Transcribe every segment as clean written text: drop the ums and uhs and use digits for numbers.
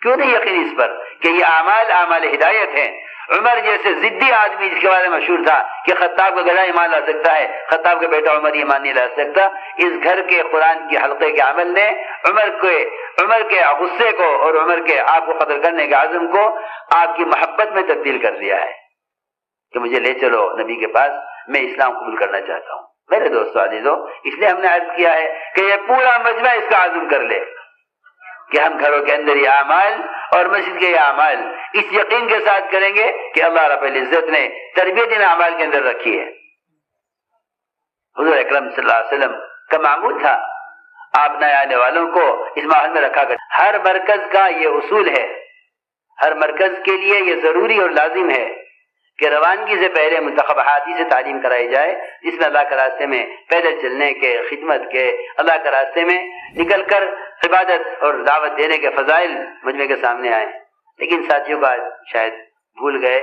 کیوں نہیں یقین اس پر کہ یہ اعمال ہدایت ہیں؟ عمر جیسے ضدی آدمی جس کے بارے میں مشہور تھا کہ خطاب کا گلا ایمان لا سکتا ہے، خطاب کا بیٹا عمر ایمان نہیں لا سکتا، اس گھر کے قرآن کے حلقے کے عمل نے عمر کے غصے کو اور عمر کے آپ کو قتل کرنے کے عزم کو آپ کی محبت میں تبدیل کر دیا ہے کہ مجھے لے چلو نبی کے پاس، میں اسلام قبول کرنا چاہتا ہوں۔ میرے دوستو عزیزو، اس لیے ہم نے عرض کیا ہے کہ یہ پورا مجمع اس کا عزم کر لے کہ ہم گھروں کے اندر یہ اعمال اور مسجد کے یہ اعمال اس یقین کے ساتھ کریں گے کہ اللہ رب العزت نے تربیت ان اعمال کے اندر رکھی ہے۔ حضور اکرم صلی اللہ علیہ وسلم کا معمول تھا آپ نئے آنے والوں کو اس ماحول میں رکھا کر۔ ہر مرکز کا یہ اصول ہے، ہر مرکز کے لیے یہ ضروری اور لازم ہے کہ روانگی سے پہلے منتخب احادیث سے تعلیم کرائی جائے، جس میں اللہ کے راستے میں پیدل چلنے کے، خدمت کے، اللہ کے راستے میں نکل کر عبادت اور دعوت دینے کے فضائل مجمع کے سامنے آئے۔ لیکن ساتھیوں کا شاید بھول گئے،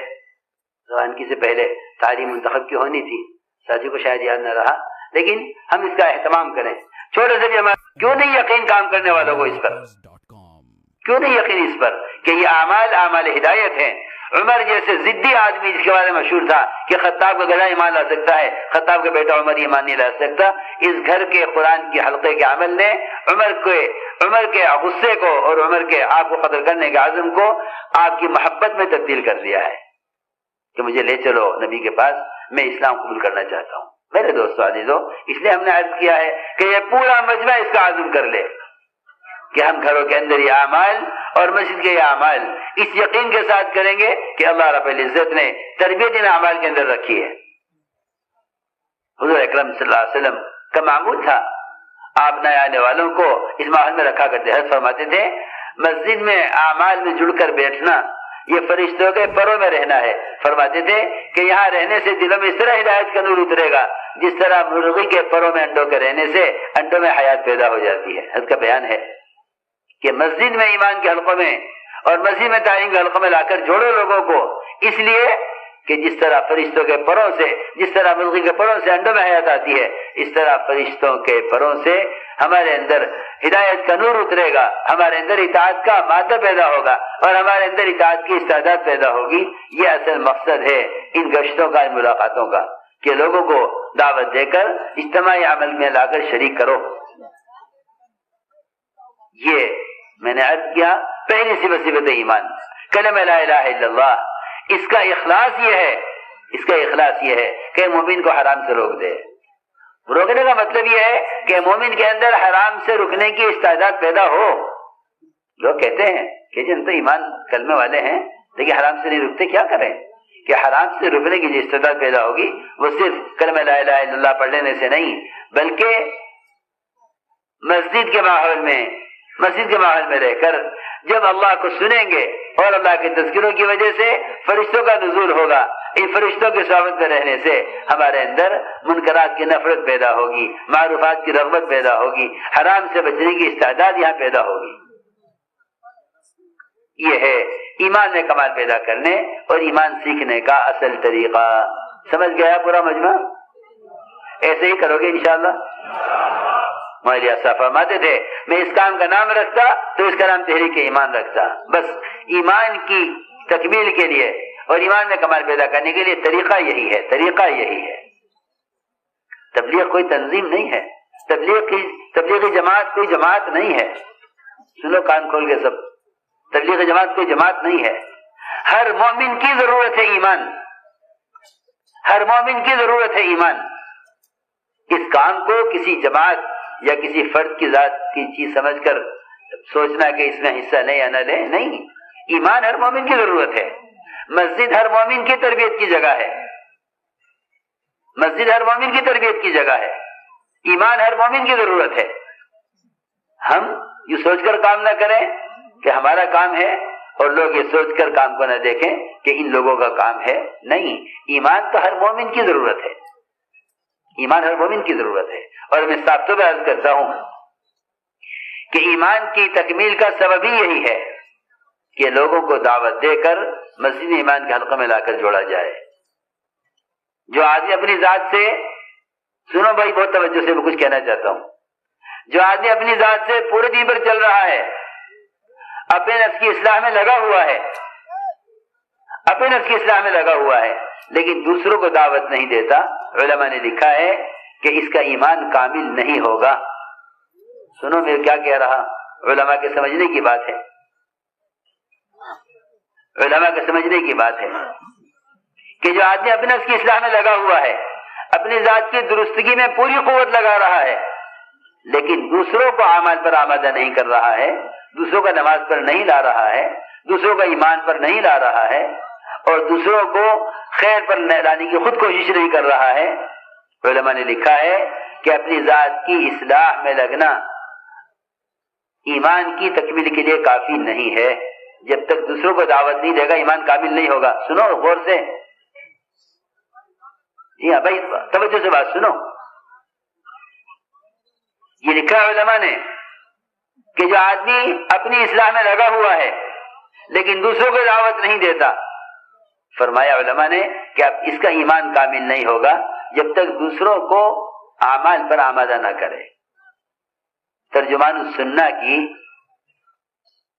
روانگی سے پہلے تعلیم منتخب کی ہونی تھی، ساتھیوں کو شاید یاد نہ رہا، لیکن ہم اس کا اہتمام کریں۔ چھوٹے سے بھی ہمارا کیوں نہیں یقین کام کرنے والوں کو اس پر، کیوں نہیں یقین اس پر کہ یہ اعمال ہدایت ہیں؟ عمر جیسے ضدی آدمی جس کے بارے میں مشہور تھا کہ خطاب کا گلا ایمان لا سکتا ہے، خطاب کا بیٹا عمر ایمان نہیں لا سکتا، اس گھر کے قرآن کے حلقے کے عمل نے عمر کے غصے کو اور عمر کے آپ کو قتل کرنے کے عزم کو آپ کی محبت میں تبدیل کر دیا ہے کہ مجھے لے چلو نبی کے پاس، میں اسلام قبول کرنا چاہتا ہوں۔ میرے دوستو عزیزو، اس لیے ہم نے عرض کیا ہے کہ یہ پورا مجمع اس کا عزم کر لے کہ ہم گھروں کے اندر یہ اعمال اور مسجد کے یہ اعمال اس یقین کے ساتھ کریں گے کہ اللہ رب العزت نے تربیت ان اعمال کے اندر رکھی ہے۔ حضور اکرم صلی اللہ علیہ وسلم کا معمول تھا آپ نئے آنے والوں کو اس ماحول میں رکھا کرتے، حضرت فرماتے تھے مسجد میں اعمال میں جڑ کر بیٹھنا یہ فرشتوں کے پروں میں رہنا ہے۔ فرماتے تھے کہ یہاں رہنے سے دلوں میں اس طرح ہدایت کا نور اترے گا جس طرح مرغی کے پروں میں انڈوں کے رہنے سے انڈوں میں حیات پیدا ہو جاتی ہے۔ حضرت کا بیان ہے کہ مسجد میں ایمان کے حلقوں میں اور مسجد میں تعلیم کے حلقوں میں لا کر جوڑو لوگوں کو، اس لیے کہ جس طرح فرشتوں کے پروں سے، جس طرح مرغی کے پروں سے انڈوں میں حیات آتی ہے، اس طرح فرشتوں کے پروں سے ہمارے اندر ہدایت کا نور اترے گا، ہمارے اندر اطاعت کا مادہ پیدا ہوگا اور ہمارے اندر اطاعت کی استعداد پیدا ہوگی۔ یہ اصل مقصد ہے ان گشتوں کا، ان ملاقاتوں کا، کہ لوگوں کو دعوت دے کر اجتماعی عمل میں لا کر شریک کرو۔ یہ میں نے عرض کیا پہلی صفت ایمان، کلمہ لا الہ الا اللہ۔ اس کا اخلاص یہ ہے کہ مومن کو حرام سے روک دے۔ روکنے کا مطلب یہ ہے کہ مومن کے اندر حرام سے رکنے کی استعداد پیدا ہو۔ لوگ کہتے ہیں کہ جن تو ایمان کلمے والے ہیں لیکن حرام سے نہیں رکتے، کیا کریں؟ کہ حرام سے رکنے کی جو استعداد پیدا ہوگی وہ صرف کلمہ لا الہ الا اللہ پڑھ لینے سے نہیں، بلکہ مسجد کے ماحول میں رہ کر جب اللہ کو سنیں گے اور اللہ کے تذکروں کی وجہ سے فرشتوں کا نزول ہوگا، ان فرشتوں کے صحبت میں رہنے سے ہمارے اندر منکرات کی نفرت پیدا ہوگی، معروفات کی رغبت پیدا ہوگی، حرام سے بچنے کی استعداد یہاں پیدا ہوگی۔ یہ ہے ایمان میں کمال پیدا کرنے اور ایمان سیکھنے کا اصل طریقہ۔ سمجھ گیا پورا مجمع؟ ایسے ہی کرو گے انشاءاللہ؟ مولانا صاحب فرماتے تھے میں اس کام کا نام رکھتا تو اس کا نام تحریک ایمان رکھتا۔ بس ایمان کی تکمیل کے لیے اور ایمان میں کمال پیدا کرنے کے لیے طریقہ یہی ہے۔ تبلیغ کوئی تنظیم نہیں ہے، تبلیغی جماعت کوئی جماعت نہیں ہے۔ سنو کان کھول کے سب، تبلیغی جماعت کوئی جماعت نہیں ہے۔ ہر مومن کی ضرورت ہے ایمان، ہر مومن کی ضرورت ہے ایمان۔ اس کام کو کسی جماعت یا کسی فرد کی ذات کی چیز سمجھ کر سوچنا کہ اس میں حصہ لیں یا نہ لیں، نہیں۔ ایمان ہر مومن کی ضرورت ہے۔ مسجد ہر مومن کی تربیت کی جگہ ہے، مسجد ہر مومن کی تربیت کی جگہ ہے۔ ایمان ہر مومن کی ضرورت ہے۔ ہم یہ سوچ کر کام نہ کریں کہ ہمارا کام ہے اور لوگ یہ سوچ کر کام کو نہ دیکھیں کہ ان لوگوں کا کام ہے، نہیں۔ ایمان تو ہر مومن کی ضرورت ہے، ایمان ہر مومن کی ضرورت ہے۔ اور میں صاف طور پہ عرض کرتا ہوں کہ ایمان کی تکمیل کا سبب ہی یہی ہے کہ لوگوں کو دعوت دے کر مسجد ایمان کے حلقے میں لا کر جوڑا جائے۔ جو آدمی اپنی ذات سے، سنو بھائی بہت توجہ سے میں کچھ کہنا چاہتا ہوں، جو آدمی اپنی ذات سے پورے دین پر چل رہا ہے اپنے نفس کی اصلاح میں لگا ہوا ہے، اپنے نفس کی اصلاح میں لگا ہوا ہے، لیکن دوسروں کو دعوت نہیں دیتا، علماء نے لکھا ہے کہ اس کا ایمان کامل نہیں ہوگا۔ سنو میں کیا کہہ رہا، علماء کے سمجھنے کی بات ہے، علماء کے سمجھنے کی بات ہے کہ جو آدمی اپنے نفس کی اصلاح میں لگا ہوا ہے، اپنی ذات کی درستگی میں پوری قوت لگا رہا ہے، لیکن دوسروں کو اعمال پر آمادہ نہیں کر رہا ہے، دوسروں کا نماز پر نہیں لا رہا ہے، دوسروں کا ایمان پر نہیں لا رہا ہے، اور دوسروں کو خیر پر لانے کی خود کوشش نہیں کر رہا ہے، علماء نے لکھا ہے کہ اپنی ذات کی اصلاح میں لگنا ایمان کی تکمیل کے لیے کافی نہیں ہے۔ جب تک دوسروں کو دعوت نہیں دے گا ایمان کامل نہیں ہوگا۔ سنو غور سے، جی ہاں بھائی توجہ سے بات سنو، یہ لکھا ہے علماء نے کہ جو آدمی اپنی اصلاح میں لگا ہوا ہے لیکن دوسروں کو دعوت نہیں دیتا، فرمایا علماء نے کہ اب اس کا ایمان کامل نہیں ہوگا جب تک دوسروں کو اعمال پر آمادہ نہ کرے۔ ترجمان السنہ کی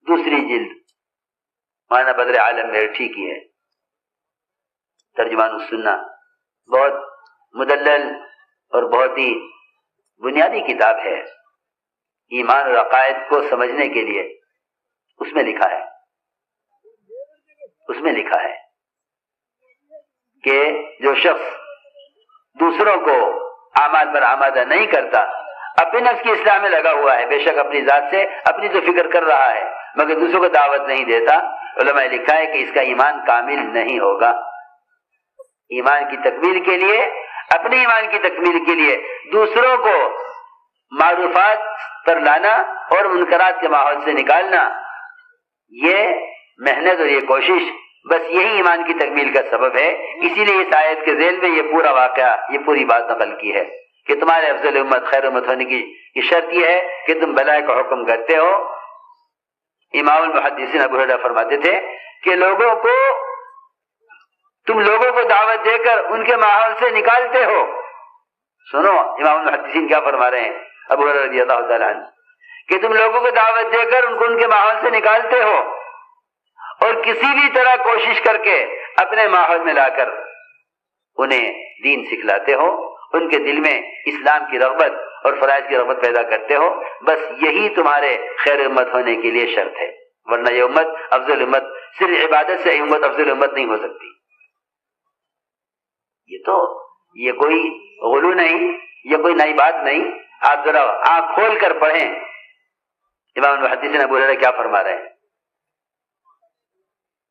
دوسری جلد مولانا بدر عالم میرٹھی کی ہے، ترجمان السنہ، بہت مدلل اور بہت ہی بنیادی کتاب ہے ایمان اور عقائد کو سمجھنے کے لیے۔ اس میں لکھا ہے کہ جو شخص دوسروں کو اعمال پر آمادہ نہیں کرتا، اپنے نفس کی اصلاح میں لگا ہوا ہے، بے شک اپنی ذات سے اپنی تو فکر کر رہا ہے مگر دوسروں کو دعوت نہیں دیتا، علماء نے لکھا ہے کہ اس کا ایمان کامل نہیں ہوگا۔ ایمان کی تکمیل کے لیے، اپنے ایمان کی تکمیل کے لیے دوسروں کو معروفات پر لانا اور منکرات کے ماحول سے نکالنا، یہ محنت اور یہ کوشش بس یہی ایمان کی تکمیل کا سبب ہے۔ اسی لیے اس آیت کے ذیل میں یہ پورا واقعہ، یہ پوری بات نقل کی ہے کہ تمہارے افضل امت خیر امت ہونے کی یہ شرط یہ ہے کہ تم بھلائی کا حکم کرتے ہو۔ امام المحدثین ابو ہریرہ فرماتے تھے کہ تم لوگوں کو دعوت دے کر ان کے ماحول سے نکالتے ہو۔ سنو امام المحدثین کیا فرما رہے ہیں ابو ہریرہ رضی اللہ تعالیٰ عنہ، کہ تم لوگوں کو دعوت دے کر ان کو ان کے ماحول سے نکالتے ہو اور کسی بھی طرح کوشش کر کے اپنے ماحول میں لا کر انہیں دین سکھلاتے ہو، ان کے دل میں اسلام کی رغبت اور فرائض کی رغبت پیدا کرتے ہو، بس یہی تمہارے خیر امت ہونے کے لیے شرط ہے، ورنہ یہ امت افضل امت صرف عبادت سے امت افضل امت نہیں ہو سکتی۔ یہ کوئی غلو نہیں، یہ کوئی نئی بات نہیں، آپ ذرا آنکھ کھول کر پڑھیں امام المحدثین ابو ہریرہ کیا فرما رہے ہیں۔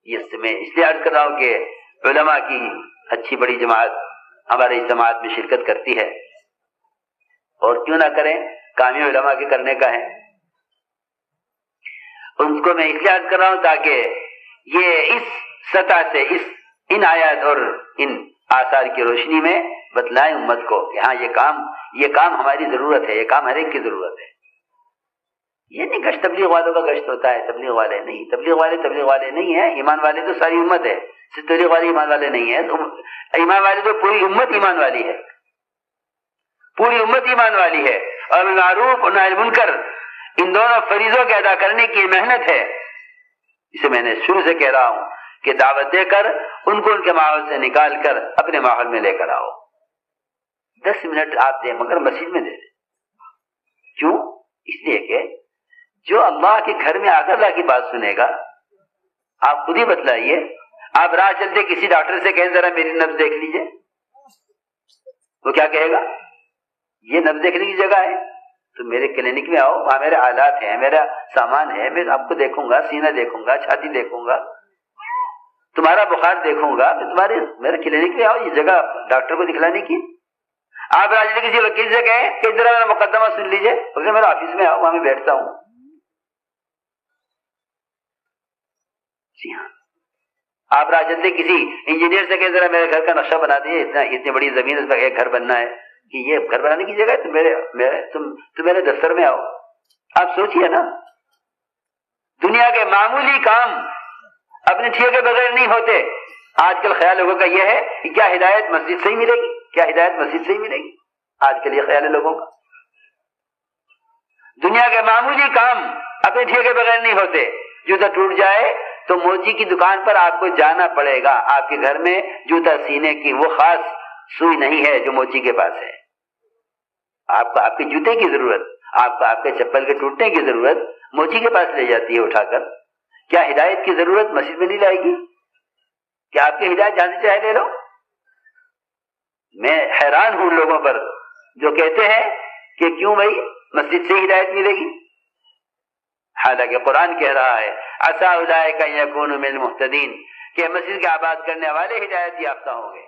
یہ میں اس لیے عرض کر رہا ہوں کہ علماء کی اچھی بڑی جماعت ہمارے اس جماعت میں شرکت کرتی ہے، اور کیوں نہ کریں، کام علماء کے کرنے کا ہے۔ ان کو میں اس لیے عرض کر رہا ہوں تاکہ یہ اس سطح سے ان آیات اور ان آثار کی روشنی میں بتلائیں امت کو کہ ہاں یہ کام ہماری ضرورت ہے، یہ کام ہر ایک کی ضرورت ہے۔ یہ نہیں گشت تبلیغ والوں کا گشت ہوتا ہے، تبلیغ والے نہیں، تبلیغ والے نہیں ہیں، ایمان والے تو ساری امت ہے، صرف تبلیغ والے ایمان والے نہیں ہیں، ایمان والے تو پوری امت ایمان والی ہے، پوری امت ایمان والی ہے۔ اور معروف اور نہی منکر ان دونوں فریضوں کے ادا کرنے کی محنت ہے، اسے میں نے شروع سے کہہ رہا ہوں کہ دعوت دے کر ان کو ان کے ماحول سے نکال کر اپنے ماحول میں لے کر آؤ۔ 10 منٹ آپ دیں مگر مسجد میں دے دیں۔ کیوں؟ اس لیے کہ جو اللہ کے گھر میں آ کر اللہ کی بات سنے گا، آپ خود ہی بتلائیے، آپ راہ چلتے کسی ڈاکٹر سے کہیں ذرا میری نبض دیکھ لیجئے، وہ کیا کہے گا؟ یہ نبض دیکھنے کی جگہ ہے، تو میرے کلینک میں آؤ، وہاں میرے آلات ہیں، میرا سامان ہے، میں آپ کو دیکھوں گا، سینہ دیکھوں گا، چھاتی دیکھوں گا، تمہارا بخار دیکھوں گا، میں میرے کلینک میں آؤ، یہ جگہ ڈاکٹر کو دکھلانے کی۔ آپ راجل کسی وکیل سے کہیں کہ ذرا میرا مقدمہ سن لیجئے، بولے میرا آفس میں آؤ، وہاں میں بیٹھتا ہوں۔ جی ہاں، آپ راہ چلتے کسی انجینئر سے کہ ذرا میرے گھر کا نقشہ بنا دیجیے، اتنی بڑی زمین اس پر ایک گھر بننا ہے، کہ یہ گھر بنانے کی جگہ ہے، تم میرے دفتر میں آؤ۔ آپ سوچئے نا، دنیا کے معمولی کام اپنے ٹھیے کے بغیر نہیں ہوتے۔ آج کل خیال لوگوں کا یہ ہے کہ کیا ہدایت مسجد سے ہی ملے گی، کیا ہدایت مسجد سے ہی ملے گی، آج کل یہ خیال ہے لوگوں کا۔ دنیا کے معمولی کام اپنے ٹھیے کے بغیر نہیں ہوتے، جوتا ٹوٹ جائے تو موچی کی دکان پر آپ کو جانا پڑے گا. آپ کے گھر میں جوتا سینے کی وہ خاص سوئی نہیں ہے جو موچی کے پاس ہے. آپ کو آپ کے جوتے کی ضرورت، آپ کو آپ کے چپل کے ٹوٹنے کی ضرورت موچی کے پاس لے جاتی ہے اٹھا کر. کیا ہدایت کی ضرورت مسجد میں نہیں لائے گی؟ کیا آپ کی ہدایت جہاں سے چاہے لے لو؟ میں حیران ہوں لوگوں پر جو کہتے ہیں کہ کیوں بھائی مسجد سے ہدایت ملے گی، حالانکہ قرآن کہہ رہا ہے عسیٰ اولئک ان یکونوا من المہتدین کہ مسجد کے آباد کرنے والے ہدایت یافتہ ہوں گے.